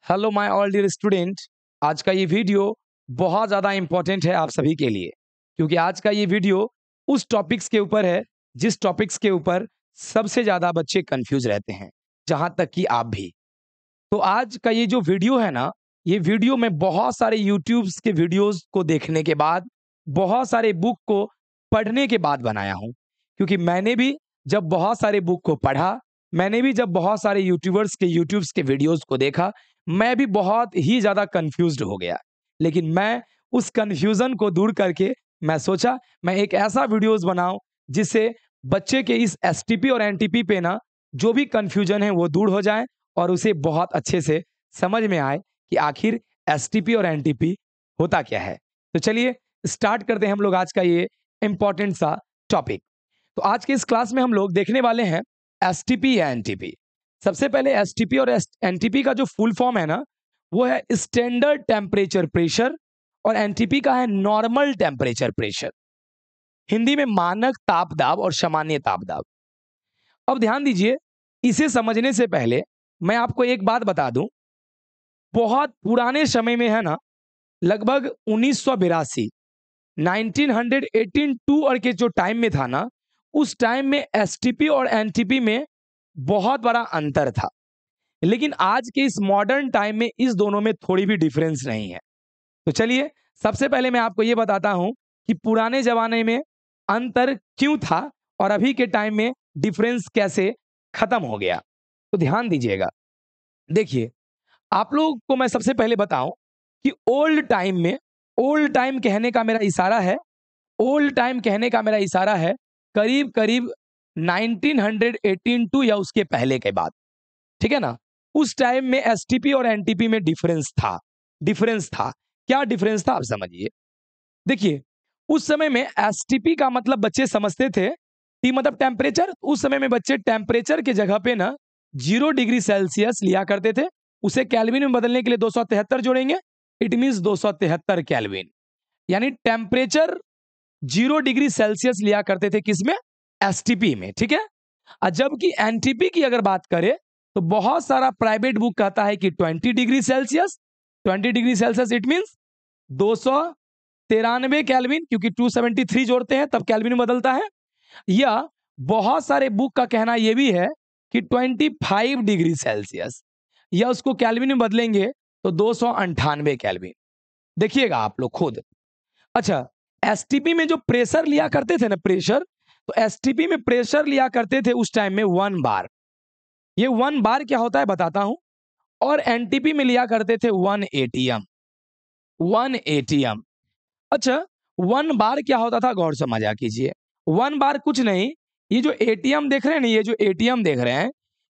Hello my all dear student. आज का ये वीडियो बहुत ज़्यादा इम्पोर्टेंट है आप सभी के लिए, क्योंकि आज का ये वीडियो उस टॉपिक्स के ऊपर है जिस टॉपिक्स के ऊपर सबसे ज़्यादा बच्चे कंफ्यूज रहते हैं, जहाँ तक कि आप भी। तो आज का ये जो वीडियो है ना, ये वीडियो मैं बहुत सारे यूट्यूब्स के वीडियोस को देखने के बाद, बहुत सारे बुक को पढ़ने के बाद बनाया हूँ। क्योंकि मैंने भी जब बहुत सारे बुक को पढ़ा, मैंने भी जब बहुत सारे यूट्यूबर्स के यूट्यूब्स के वीडियोस को देखा, मैं भी बहुत ही ज़्यादा कन्फ्यूज़्ड हो गया। लेकिन मैं उस कन्फ्यूज़न को दूर करके मैं सोचा मैं एक ऐसा वीडियोस बनाऊँ जिससे बच्चे के इस एसटीपी और एनटीपी पे ना जो भी कन्फ्यूजन है वो दूर हो जाए और उसे बहुत अच्छे से समझ में आए कि आखिर एसटीपी और एनटीपी होता क्या है। तो चलिए स्टार्ट करते हैं हम लोग आज का ये इंपॉर्टेंट सा टॉपिक। तो आज के इस क्लास में हम लोग देखने वाले हैं एसटीपी या एनटीपी। सबसे पहले एसटीपी और एनटीपी का जो फुल फॉर्म है ना, वो है स्टैंडर्ड टेम्परेचर प्रेशर और एनटीपी का है नॉर्मल टेम्परेचर प्रेशर। हिंदी में मानक ताप दाब और सामान्य ताप दाब। अब ध्यान दीजिए, इसे समझने से पहले मैं आपको एक बात बता दूं। बहुत पुराने समय में है ना, लगभग 1982 1982 और के जो टाइम में था ना, उस टाइम में एसटीपी और एनटीपी में बहुत बड़ा अंतर था। लेकिन आज के इस मॉडर्न टाइम में इस दोनों में थोड़ी भी डिफरेंस नहीं है। तो चलिए सबसे पहले मैं आपको यह बताता हूं कि पुराने जमाने में अंतर क्यों था और अभी के टाइम में डिफरेंस कैसे खत्म हो गया। तो ध्यान दीजिएगा। देखिए, आप लोग को मैं सबसे पहले बताऊं कि ओल्ड टाइम कहने का मेरा इशारा है, ओल्ड टाइम कहने का मेरा इशारा है करीब करीब 1982 या उसके पहले के बाद। ठीक है ना। उस टाइम में एसटीपी और एनटीपी में डिफरेंस था। क्या डिफरेंस था आप समझिए। देखिए, उस समय में एसटीपी का मतलब बच्चे समझते थे, टी मतलब टेम्परेचर। उस समय में बच्चे टेम्परेचर के जगह पे ना 0 डिग्री सेल्सियस लिया करते थे। उसे केल्विन में बदलने के लिए 273 जोड़ेंगे, इट मींस 273 केल्विन। यानी टेम्परेचर 0 डिग्री सेल्सियस लिया करते थे किसमें? एसटीपी में। ठीक है। और जबकि एनटीपी की अगर बात करें तो बहुत सारा प्राइवेट बुक कहता है कि 20 degree Celsius. 20 degree Celsius it means 293 kelvin, क्योंकि 273 जोड़ते हैं तब केल्विन में बदलता है। या बहुत सारे बुक का कहना यह भी है कि 25 डिग्री सेल्सियस, या उसको केल्विन में बदलेंगे तो 298 केल्विन। देखिएगा आप लोग खुद। अच्छा, एसटीपी में जो प्रेशर लिया करते थे ना, प्रेशर, तो एसटीपी में प्रेशर लिया करते थे उस टाइम में 1 बार। ये 1 बार क्या होता है बताता हूं। और एनटीपी में लिया करते थे 1 एटीएम। 1 एटीएम। अच्छा, 1 बार क्या होता था गौर से मजा कीजिए। 1 बार कुछ नहीं, ये जो एटीएम देख रहे हैं ना, ये जो एटीएम देख रहे हैं,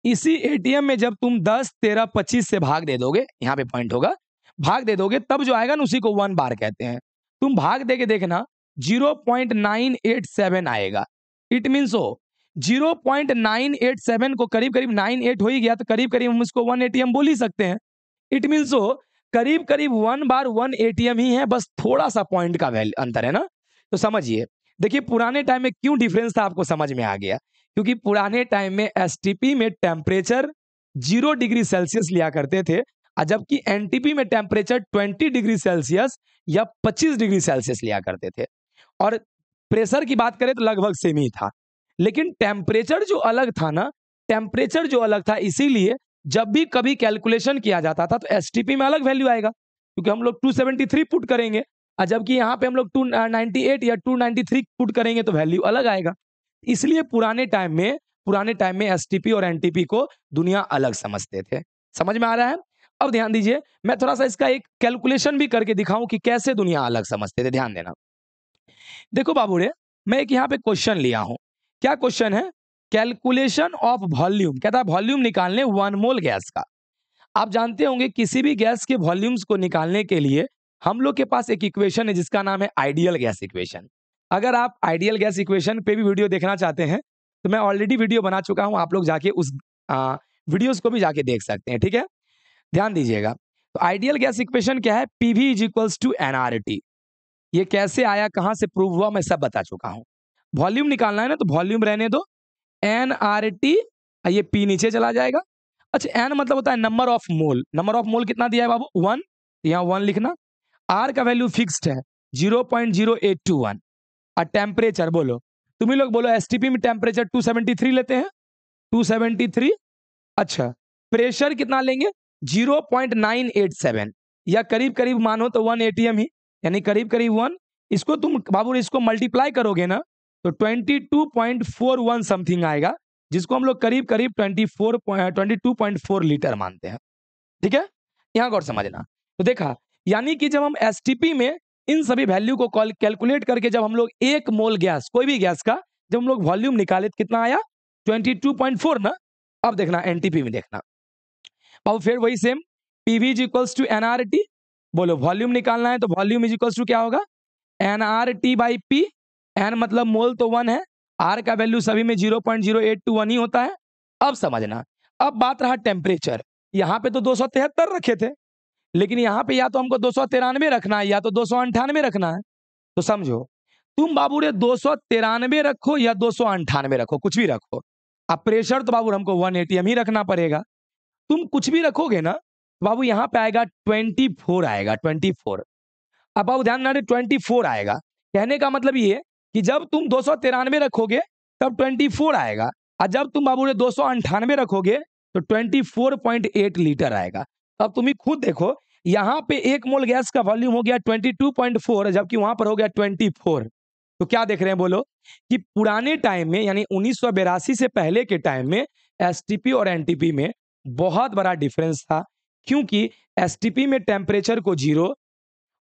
इसी एटीएम में जब तुम 10 13 25 से भाग दे दोगे, यहां पे पॉइंट होगा, भाग दे दोगे तब जो आएगा ना उसी को 1 बार कहते हैं। तुम भाग दे के देखना 0.987 आएगा। इट मीन्स हो 0.987 को करीब करीब 98 हो ही गया, तो करीब करीब हम इसको 1 एटीएम बोल ही सकते हैं। इट मीन्स हो करीब करीब 1 बार 1 एटीएम ही है, बस थोड़ा सा पॉइंट का वैल्यू अंतर है ना। तो समझिए, देखिए पुराने टाइम में क्यों डिफरेंस था आपको समझ में आ गया। क्योंकि पुराने टाइम में एसटीपी में टेम्परेचर 0 डिग्री सेल्सियस लिया करते थे, और जबकि एनटीपी में टेम्परेचर 20 डिग्री सेल्सियस या 25 डिग्री सेल्सियस लिया करते थे। और प्रेशर की बात करें तो लगभग सेम ही था। लेकिन टेम्परेचर जो अलग था ना, टेम्परेचर जो अलग था, इसीलिए जब भी कभी कैलकुलेशन किया जाता था तो एसटीपी में अलग वैल्यू आएगा, क्योंकि हम लोग 273 पुट करेंगे, और जबकि यहाँ पे हम लोग 298 या 293 पुट करेंगे तो वैल्यू अलग आएगा। इसलिए पुराने टाइम में एसटीपी और एनटीपी को दुनिया अलग समझते थे। समझ में आ रहा है। अब ध्यान दीजिए, मैं थोड़ा सा इसका एक कैलकुलेशन भी करके दिखाऊं कि कैसे दुनिया अलग समझते थे। ध्यान देना। देखो बाबूरे, मैं एक यहाँ पे क्वेश्चन लिया हूं। क्या क्वेश्चन है? Calculation of volume. कहता है वॉल्यूम निकालने 1 मोल गैस का। आप जानते होंगे किसी भी गैस के वॉल्यूम्स को निकालने के लिए हम लोग के पास एक इक्वेशन है जिसका नाम है आइडियल गैस इक्वेशन। अगर आप आइडियल गैस इक्वेशन पे भी वीडियो देखना चाहते हैं तो मैं ऑलरेडी वीडियो बना चुका हूं, आप लोग जाके उस वीडियोस को भी जाके देख सकते हैं। ठीक है, ध्यान दीजिएगा। तो आइडियल गैस इक्वेशन क्या है? PV is equals to NRT. ये कैसे आया, कहां से प्रूव हुआ, मैं सब बता चुका हूं। वॉल्यूम निकालना है ना, तो वॉल्यूम रहने दो, एन आर टी, ये पी नीचे चला जाएगा। अच्छा एन मतलब होता है number of mole, number of mole कितना दिया है बाबू 1, यहाँ 1 लिखना। आर का वैल्यू फिक्स्ड है 0.0821। और टेम्परेचर बोलो, तुम ही लोग बोलो एसटीपी में टेम्परेचर 273 लेते हैं, 273। अच्छा प्रेशर कितना लेंगे 0.987 या करीब करीब मानो तो 1 एटीएम ही, यानी करीब करीब 1। इसको तुम बाबू इसको मल्टीप्लाई करोगे ना तो 22.41 समथिंग आएगा, जिसको हम लोग करीब करीब 22.4 लीटर मानते हैं। ठीक है, यहां गौर समझना। तो देखा, यानी कि जब हम एसटीपी में इन सभी वैल्यू को कैलकुलेट करके जब हम लोग एक मोल गैस, कोई भी गैस का जब हम लोग वॉल्यूम निकाले तो कितना आया 22.4 ना। अब देखना एनटीपी में देखना, अब फिर वही same PV is equals to NRT. बोलो वॉल्यूम निकालना है तो वॉल्यूम इज इक्वल्स टू क्या होगा एनआरटी बाई पी। एन मतलब मोल तो 1 है, आर का वैल्यू सभी में 0.0821 ही होता है। अब समझना, अब बात रहा टेम्परेचर। यहां पे तो 273 रखे थे, लेकिन यहां पे या तो हमको 293 रखना है या तो 298 रखना है। तो समझो तुम बाबू रे 293 रखो या 298 रखो, कुछ भी रखो, अब प्रेशर तो बाबू हमको 1 एटीएम ही रखना पड़ेगा। तुम कुछ भी रखोगे ना बाबू यहाँ पे आएगा 24 आएगा 24। अब बाबू ध्यान रहे 24 आएगा, कहने का मतलब ये कि जब तुम 293 रखोगे तब 24 आएगा, और जब तुम बाबू ने 298 रखोगे तो 24.8 लीटर आएगा। अब तुम ही खुद देखो, यहाँ पे एक मोल गैस का वॉल्यूम हो गया 22.4 जबकि वहां पर हो गया 24। तो क्या देख रहे हैं बोलो कि पुराने टाइम में यानी 1982 से पहले के टाइम में एसटीपी और एनटीपी में बहुत बड़ा डिफरेंस था, क्योंकि एसटीपी में टेम्परेचर को 0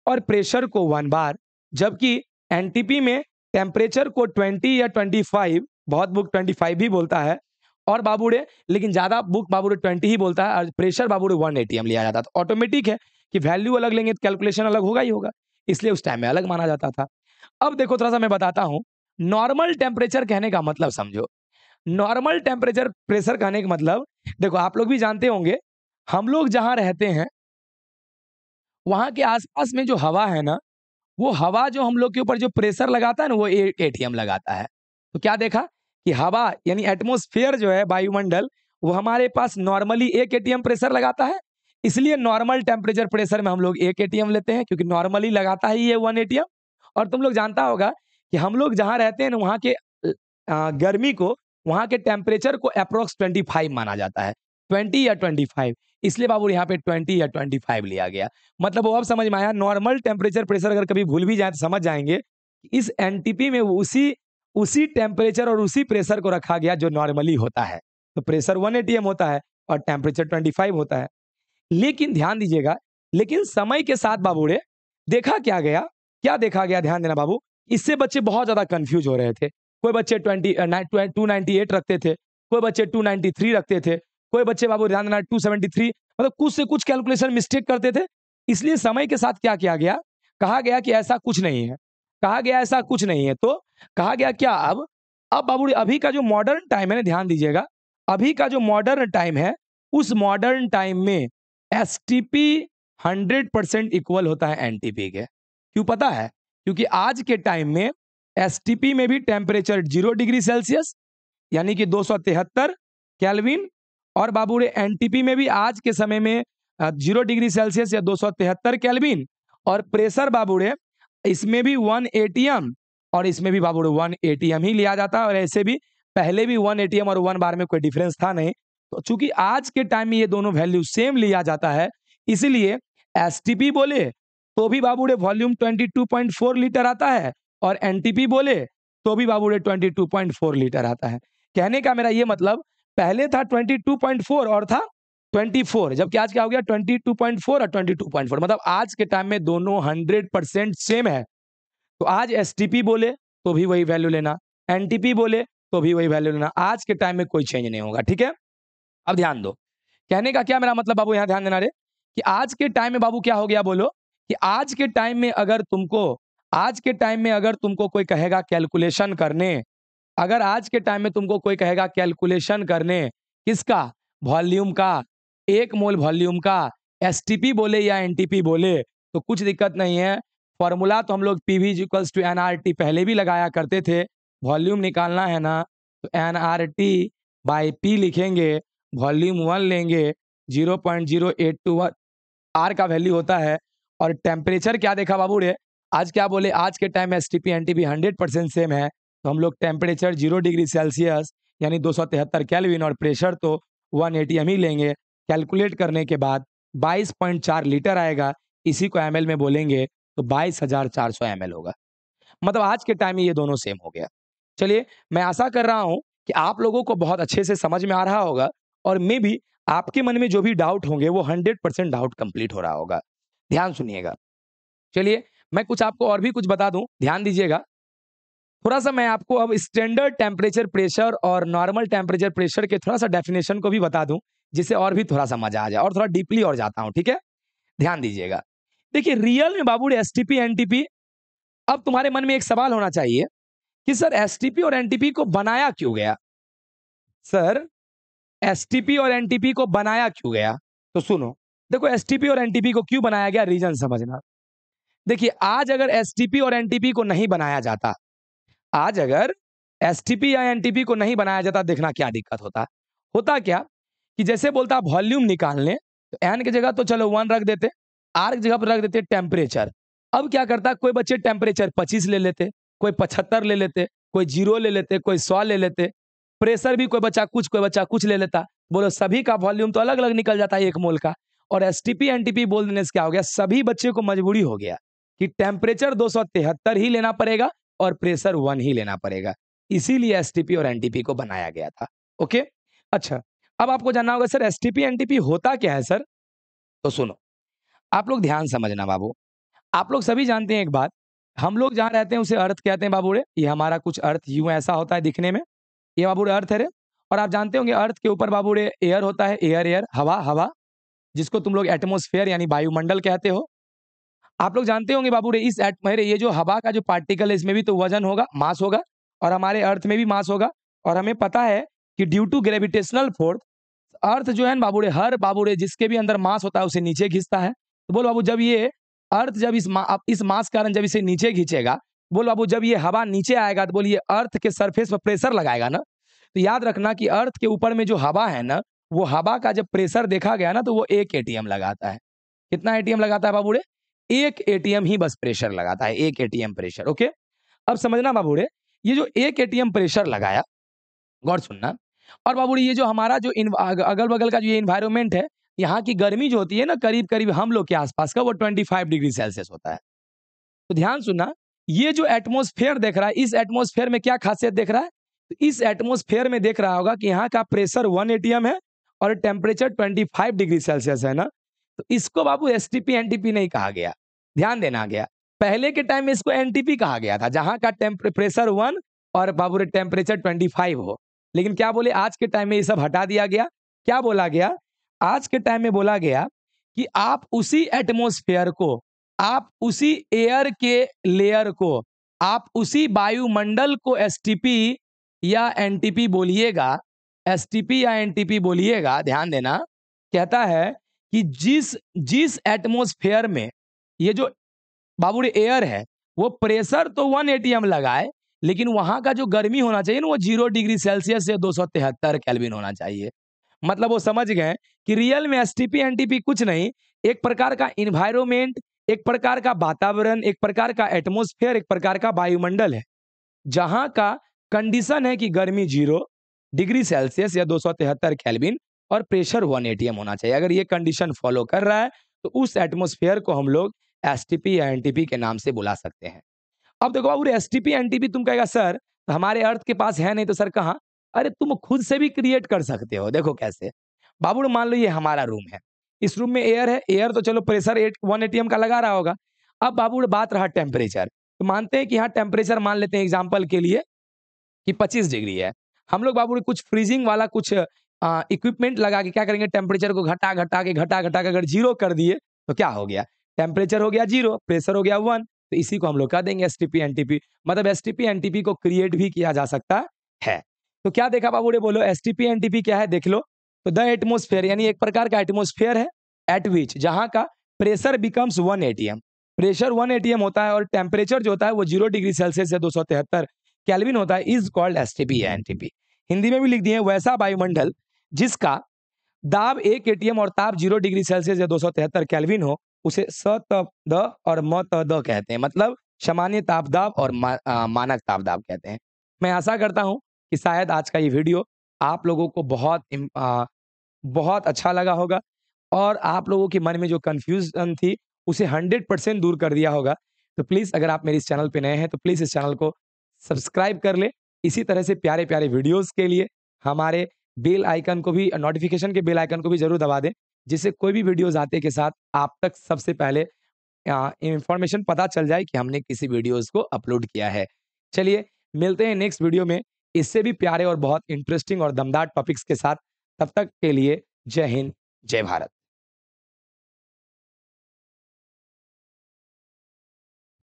और प्रेशर को 1 बार, जबकि एनटीपी में टेम्परेचर को 20 या 25, बहुत बुक 25 भी बोलता है और बाबूड़े, लेकिन ज्यादा बुक बाबूड़े 20 ही बोलता है, और प्रेशर बाबूड़े 1 एटीएम लिया जाता था। ऑटोमेटिक है कि वैल्यू अलग लेंगे तो कैलकुलेशन अलग होगा ही होगा, इसलिए उस टाइम में अलग माना जाता था। अब देखो थोड़ा सा मैं बताता हूं, नॉर्मल टेम्परेचर कहने का मतलब समझो। नॉर्मल टेम्परेचर प्रेशर कहने का मतलब, देखो आप लोग भी जानते होंगे, हम लोग जहां रहते हैं वहां के आसपास में जो हवा है ना, वो हवा जो हम लोग के ऊपर जो प्रेशर लगाता है ना वो एटीएम लगाता है। तो क्या देखा कि हवा यानी एटमॉस्फेयर जो है वायुमंडल, वो हमारे पास नॉर्मली 1 एटीएम प्रेशर लगाता है, इसलिए नॉर्मल टेम्परेचर प्रेशर में हम लोग 1 एटीएम लेते हैं, क्योंकि नॉर्मली लगाता ही है 1 एटीएम। और तुम लोग जानता होगा कि हम लोग जहां रहते हैं ना वहां के गर्मी को, वहां के टेम्परेचर को अप्रोक्स 25 माना जाता है, 20 या 25, इसलिए बाबू यहाँ पे 20 या 25 लिया गया। मतलब वो अब समझ में आया, नॉर्मल टेम्परेचर प्रेशर अगर कभी भूल भी जाए तो समझ जाएंगे कि इस एनटीपी में उसी टेम्परेचर और उसी प्रेशर को रखा गया जो नॉर्मली होता है। तो प्रेशर 1 एटीएम होता है और टेम्परेचर 25 होता है। लेकिन ध्यान दीजिएगा, लेकिन समय के साथ बाबूड़े देखा क्या गया, क्या देखा गया, ध्यान देना बाबू, इससे बच्चे बहुत ज्यादा कंफ्यूज हो रहे थे। कोई बच्चे 298 रखते थे, कोई बच्चे 293 रखते थे, कोई बच्चे बाबू ध्यान देना 273, मतलब कुछ से कुछ कैलकुलेशन मिस्टेक करते थे। इसलिए समय के साथ क्या किया गया, कहा गया कि ऐसा कुछ नहीं है, कहा गया ऐसा कुछ नहीं है। तो कहा गया क्या, अब बाबू अभी का जो मॉडर्न टाइम है ना, ध्यान दीजिएगा, अभी का जो मॉडर्न टाइम है उस मॉडर्न टाइम में एसटीपी 100% इक्वल होता है एनटीपी के। क्यों पता है, क्योंकि आज के टाइम में एसटीपी में भी टेम्परेचर 0 डिग्री सेल्सियस यानी कि 273 केल्विन, और बाबूरे एनटीपी में भी आज के समय में 0 डिग्री सेल्सियस या 273 केल्विन, और प्रेशर बाबूरे इसमें भी 1 एटीएम और इसमें भी बाबूरे 1 एटीएम ही लिया जाता है। और ऐसे भी पहले भी 1 एटीएम और 1 बार में कोई डिफरेंस था नहीं। तो चूंकि आज के टाइम में ये दोनों वैल्यू सेम लिया जाता है, इसलिए एसटीपी बोले तो भी बाबूरे वॉल्यूम 22.4 लीटर आता है, और एनटीपी बोले तो भी बाबूरे 22.4 लीटर आता है। कहने का मेरा ये मतलब, पहले था 22.4 और था 24, जबकि आज क्या हो गया 22.4 और 22.4, मतलब आज के टाइम में दोनों 100% सेम है। तो आज एसटीपी बोले तो भी वही वैल्यू लेना, एनटीपी बोले तो भी वही वैल्यू लेना, आज के टाइम में कोई चेंज नहीं होगा। ठीक है, अब ध्यान दो, कहने का क्या मेरा मतलब बाबू, यहां ध्यान देना रे, कि आज के टाइम में बाबू क्या हो गया बोलो, कि आज के टाइम में अगर तुमको कोई कहेगा कैलकुलेशन करने, अगर आज के टाइम में तुमको कोई कहेगा कैलकुलेशन करने किसका, वॉल्यूम का, 1 मोल वॉल्यूम का, एसटीपी बोले या एनटीपी बोले, तो कुछ दिक्कत नहीं है। फॉर्मूला तो हम लोग पीवी इक्वल्स टू एनआरटी पहले भी लगाया करते थे। वॉल्यूम निकालना है ना तो एनआरटी बाई पी लिखेंगे, वॉल्यूम 1 लेंगे 0.0821 आर का वैल्यू होता है। और टेम्परेचर क्या देखा बाबू रे, आज क्या बोले, आज के टाइम एसटीपी एनटीपी 100% सेम है, तो हम लोग टेम्परेचर 0 डिग्री सेल्सियस यानी 273 केल्विन और प्रेशर तो 1 एटीएम ही लेंगे। कैलकुलेट करने के बाद 22.4 लीटर आएगा, इसी को एमएल में बोलेंगे तो 22,400 एमएल होगा। मतलब आज के टाइम में ये दोनों सेम हो गया। चलिए, मैं आशा कर रहा हूं कि आप लोगों को बहुत अच्छे से समझ में आ रहा होगा और मे भी आपके मन में जो भी डाउट होंगे वो 100% डाउट कंप्लीट हो रहा होगा। ध्यान सुनिएगा। चलिए, मैं कुछ आपको और भी कुछ बता दूं, ध्यान दीजिएगा। थोड़ा सा मैं आपको अब स्टैंडर्ड टेम्परेचर प्रेशर और नॉर्मल टेम्परेचर प्रेशर के थोड़ा सा डेफिनेशन को भी बता दूं, जिससे और भी थोड़ा सा मजा आ जाए, और थोड़ा डीपली और जाता हूं, ठीक है। ध्यान दीजिएगा। देखिए, रियल में बाबू एसटीपी एनटीपी, अब तुम्हारे मन में एक सवाल होना चाहिए कि सर एसटीपी और एनटीपी को बनाया क्यों गया। सर एसटीपी और एनटीपी को बनाया क्यों गया, तो सुनो। देखो, एसटीपी और एनटीपी को क्यों बनाया गया, रीजन समझना। देखिए, आज अगर एसटीपी और एनटीपी को नहीं बनाया जाता, आज अगर एसटीपी या एनटीपी को नहीं बनाया जाता, देखना क्या दिक्कत होता। होता क्या कि जैसे बोलता वॉल्यूम निकालने, तो एन की जगह तो चलो 1 रख देते, आर की जगह पर रख देते टेम्परेचर। अब क्या करता, कोई बच्चे टेम्परेचर 25 ले लेते, कोई 75 ले लेते, कोई 0 ले लेते, कोई 100 ले लेते। प्रेशर भी कोई बच्चा कुछ, कोई बच्चा कुछ ले लेता। बोलो, सभी का वॉल्यूम तो अलग अलग निकल जाता है 1 मोल का। और एसटीपी एनटीपी बोल देने से क्या हो गया, सभी बच्चे को मजबूरी हो गया कि टेम्परेचर 273 ही लेना पड़ेगा और प्रेशर 1 ही लेना पड़ेगा। इसीलिए एसटीपी और एनटीपी को बनाया गया था। ओके, अच्छा, अब आपको जानना होगा सर एसटीपी एनटीपी होता क्या है सर। तो सुनो, आप लोग ध्यान समझना बाबू। आप लोग सभी जानते हैं एक बात, हम लोग जहां रहते हैं उसे अर्थ कहते हैं बाबू रे। ये हमारा कुछ अर्थ यूं ऐसा होता है दिखने में, ये बाबू रे अर्थ है रे। और आप जानते होंगे अर्थ के ऊपर बाबू रे एयर होता है, एयर एयर हवा हवा, जिसको तुम लोग एटमॉस्फेयर यानी वायुमंडल कहते हो। आप लोग जानते होंगे बाबू रे, इस मेरे ये जो हवा का जो पार्टिकल है, इसमें भी तो वजन होगा, मास होगा, और हमारे अर्थ में भी मास होगा। और हमें पता है कि ड्यू टू ग्रेविटेशनल फोर्स, अर्थ जो है ना बाबू रे, हर बाबू रे जिसके भी अंदर मास होता है उसे नीचे खींचता है। तो बोल बाबू, जब ये अर्थ जब इस मास के कारण जब इसे नीचे खींचेगा, बोल बाबू जब ये हवा नीचे आएगा तो बोलिए अर्थ के सरफेस पर प्रेशर लगाएगा ना। तो याद रखना कि अर्थ के ऊपर में जो हवा है ना, वो हवा का जब प्रेशर देखा गया ना, तो वो 1 एटीएम लगाता है। कितना एटीएम लगाता है बाबू रे, 1 एटीएम ही बस प्रेशर लगाता है, 1 एटीएम प्रेशर। ओके, अब समझना बाबू रे, ये जो 1 एटीएम प्रेशर लगाया, गौर सुनना। और बाबू रे, ये जो हमारा जो अगल बगल का जो ये इन्वायरमेंट है, यहाँ की गर्मी जो होती है ना, करीब करीब हम लोग के आसपास का वो 25 डिग्री सेल्सियस होता है। तो ध्यान सुनना, ये जो एटमॉस्फेयर देख रहा है, इस एटमॉस्फेयर में क्या खासियत देख रहा है, तो इस एटमॉस्फेयर में देख रहा होगा कि यहाँ का प्रेशर 1 एटीएम है और टेम्परेचर 25 डिग्री सेल्सियस है ना। तो इसको बाबू एसटीपी एनटीपी नहीं कहा गया, ध्यान देना गया। पहले के टाइम में इसको एनटीपी कहा गया था, जहां का प्रेशर 1 और बाबू रे टेम्परेचर 25 हो। लेकिन क्या बोले, आज के टाइम में ये सब हटा दिया गया। क्या बोला गया, आज के टाइम में बोला गया कि आप उसी एटमॉस्फेयर को, आप उसी एयर के लेयर को, आप उसी वायुमंडल को एसटीपी या एनटीपी बोलिएगा, एसटीपी या एनटीपी बोलिएगा। ध्यान देना, कहता है कि जिस जिस एटमॉस्फेयर में ये जो बाबू रे एयर है, वो प्रेशर तो 1 एटीएम लगाए, लेकिन वहां का जो गर्मी होना चाहिए ना, वो 0 डिग्री सेल्सियस से 273 केल्विन होना चाहिए। मतलब वो समझ गए कि रियल में एसटीपी एनटीपी कुछ नहीं, एक प्रकार का इन्वायरमेंट, एक प्रकार का वातावरण, एक प्रकार का एटमॉस्फेयर, एक प्रकार का वायुमंडल है, जहां का कंडीशन है कि गर्मी 0 डिग्री सेल्सियस या 273 केल्विन और प्रेशर 1 एटीएम होना चाहिए। अगर ये कंडीशन फॉलो कर रहा है तो उस एटमॉस्फेयर को हम लोग एसटीपी या एनटीपी के नाम से बुला सकते हैं। अब देखो बाबू, एसटीपी एनटीपी तुम कहेगा सर हमारे अर्थ के पास है नहीं, तो सर कहाँ, अरे तुम खुद से भी क्रिएट कर सकते हो। देखो कैसे बाबू, मान लो ये हमारा रूम है, इस रूम में एयर है, एयर तो चलो प्रेशर 1 एटीएम का लगा रहा होगा। अब बाबू बात रहा टेम्परेचर, तो मानते हैं कि यहाँ टेम्परेचर मान लेते हैं एग्जाम्पल के लिए कि 25 डिग्री है। हम लोग बाबू कुछ फ्रीजिंग वाला कुछ इक्विपमेंट लगा के क्या करेंगे, टेम्परेचर को घटा घटा के अगर 0 कर दिए तो क्या हो गया, टेम्परेचर हो गया 0, प्रेशर हो गया 1। तो इसी को हम लोग कह देंगे एसटीपी एनटीपी। मतलब एसटीपी एनटीपी को क्रिएट भी किया जा सकता है। तो क्या देखा बाबू बोलो, एसटीपी एनटीपी क्या है देख लो। तो द एटमॉस्फेयर यानी एक प्रकार का एटमॉस्फेयर है, एट विच जहां का pressure becomes 1 ATM, pressure 1 ATM होता है और टेम्परेचर जो होता है वो 0 डिग्री सेल्सियस से 273 केल्विन होता है, इज कॉल्ड एसटीपी या एनटीपी। हिंदी में भी लिख दिए, वैसा वायुमंडल जिसका दाब 1 एटीएम और ताप 0 डिग्री सेल्सियस या 273 केल्विन हो, उसे सतपद और मतद कहते हैं। मतलब सामान्य ताप दाब और मानक ताप दाब कहते हैं। मैं आशा करता हूँ कि शायद आज का ये वीडियो आप लोगों को बहुत अच्छा लगा होगा और आप लोगों के मन में जो कन्फ्यूज़न थी, उसे 100% दूर कर दिया होगा। तो प्लीज़ अगर आप मेरे इस चैनल पे नए हैं, तो प्लीज़ इस चैनल को सब्सक्राइब कर लें। इसी तरह से प्यारे-प्यारे वीडियोज़ के लिए हमारे बेल आइकन को भी नोटिफ़िकेशन के बेल आइकन को भी ज़रूर दबा दें, जिससे कोई भी वीडियोज़ आते के साथ आप तक सबसे पहले इन्फॉर्मेशन पता चल जाए कि हमने किसी वीडियोज़ को अपलोड किया है। चलिए, मिलते हैं नेक्स्ट वीडियो में इससे भी प्यारे और बहुत इंटरेस्टिंग और दमदार टॉपिक्स के साथ। तब तक के लिए जय हिंद, जय भारत।